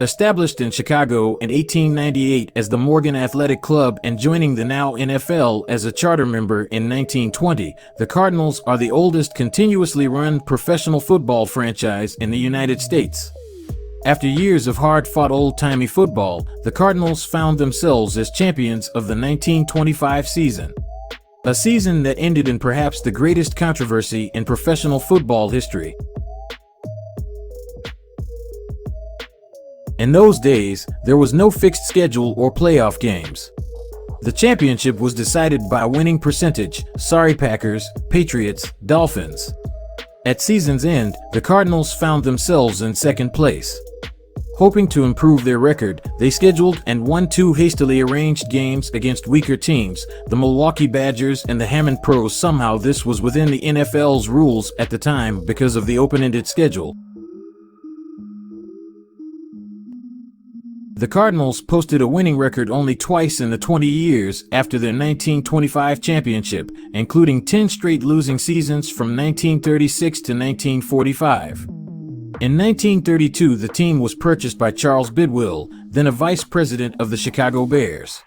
Established in Chicago in 1898 as the Morgan Athletic Club and joining the now NFL as a charter member in 1920, the Cardinals are the oldest continuously run professional football franchise in the United States. After years of hard-fought old-timey football, the Cardinals found themselves as champions of the 1925 season. A season that ended in perhaps the greatest controversy in professional football history. In those days, there was no fixed schedule or playoff games. The championship was decided by winning percentage, sorry Packers, Patriots, Dolphins. At season's end, the Cardinals found themselves in second place. Hoping to improve their record, they scheduled and won two hastily arranged games against weaker teams, the Milwaukee Badgers and the Hammond Pros. Somehow this was within the NFL's rules at the time because of the open-ended schedule. The Cardinals posted a winning record only twice in the 20 years after their 1925 championship, including 10 straight losing seasons from 1936 to 1945. In 1932, the team was purchased by Charles Bidwell, then a vice president of the Chicago Bears.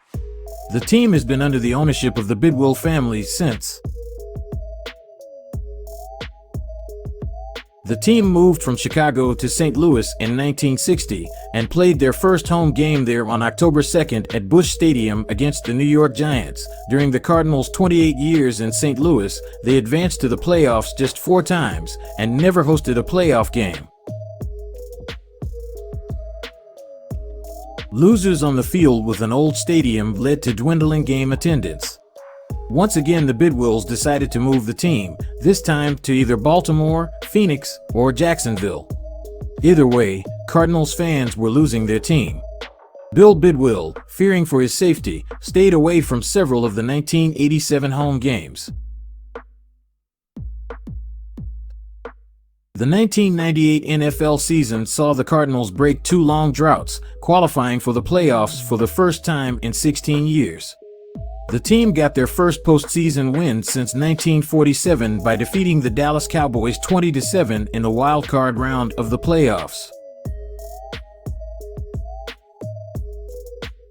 The team has been under the ownership of the Bidwell family since. The team moved from Chicago to St. Louis in 1960 and played their first home game there on October 2nd at Busch Stadium against the New York Giants. During the Cardinals' 28 years in St. Louis, they advanced to the playoffs just 4 times and never hosted a playoff game. Losers on the field with an old stadium led to dwindling game attendance. Once again, the Bidwells decided to move the team, this time to either Baltimore, Phoenix, or Jacksonville. Either way, Cardinals fans were losing their team. Bill Bidwell, fearing for his safety, stayed away from several of the 1987 home games. The 1998 NFL season saw the Cardinals break 2 long droughts, qualifying for the playoffs for the first time in 16 years. The team got their first postseason win since 1947 by defeating the Dallas Cowboys 20-7 in the wild card round of the playoffs.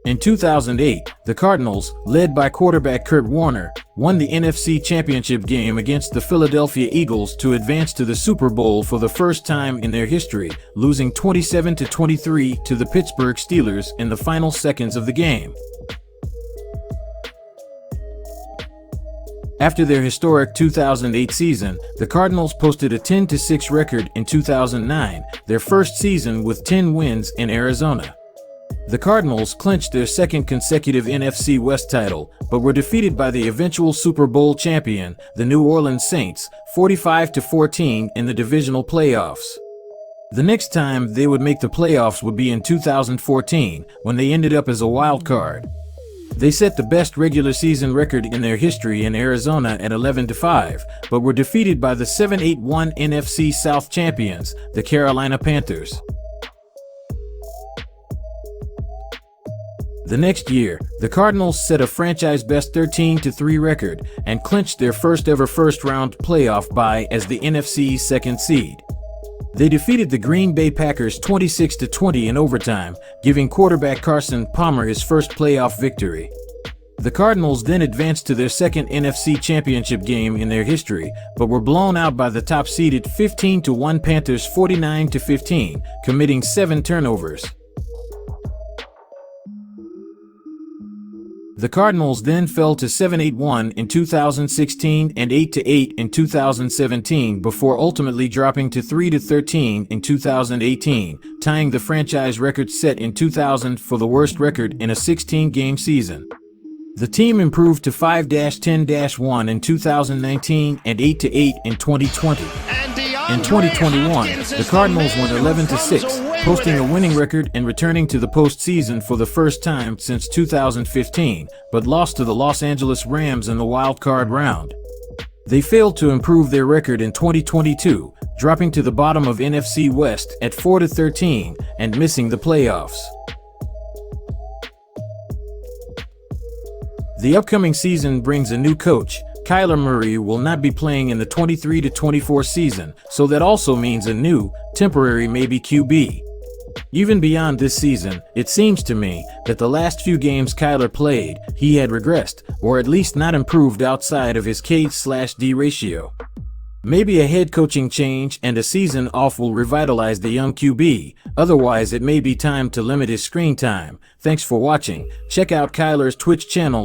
In 2008, the Cardinals, led by quarterback Kurt Warner, won the NFC Championship game against the Philadelphia Eagles to advance to the Super Bowl for the first time in their history, losing 27-23 to the Pittsburgh Steelers in the final seconds of the game. After their historic 2008 season, the Cardinals posted a 10-6 record in 2009, their first season with 10 wins in Arizona. The Cardinals clinched their second consecutive NFC West title, but were defeated by the eventual Super Bowl champion, the New Orleans Saints, 45-14 in the divisional playoffs. The next time they would make the playoffs would be in 2014, when they ended up as a wild card. They set the best regular season record in their history in Arizona at 11-5, but were defeated by the 7-8-1 NFC South champions, the Carolina Panthers. The next year, the Cardinals set a franchise-best 13-3 record and clinched their first-ever first-round playoff bye as the NFC's second seed. They defeated the Green Bay Packers 26-20 in overtime, giving quarterback Carson Palmer his first playoff victory. The Cardinals then advanced to their second NFC Championship game in their history, but were blown out by the top-seeded 15-1 Panthers 49-15, committing 7 turnovers. The Cardinals then fell to 7-8-1 in 2016 and 8-8 in 2017 before ultimately dropping to 3-13 in 2018, tying the franchise record set in 2000 for the worst record in a 16-game season. The team improved to 5-10-1 in 2019 and 8-8 in 2020. In 2021, the Cardinals went 11-6, posting a winning record and returning to the postseason for the first time since 2015, but lost to the Los Angeles Rams in the wild card round. They failed to improve their record in 2022, dropping to the bottom of NFC West at 4-13 and missing the playoffs. The upcoming season brings a new coach. Kyler Murray will not be playing in the 23-24 season, so that also means a new, temporary maybe QB. Even beyond this season, it seems to me that the last few games Kyler played, he had regressed, or at least not improved outside of his K/D ratio. Maybe a head coaching change and a season off will revitalize the young QB, otherwise it may be time to limit his screen time. Thanks for watching. Check out Kyler's Twitch channel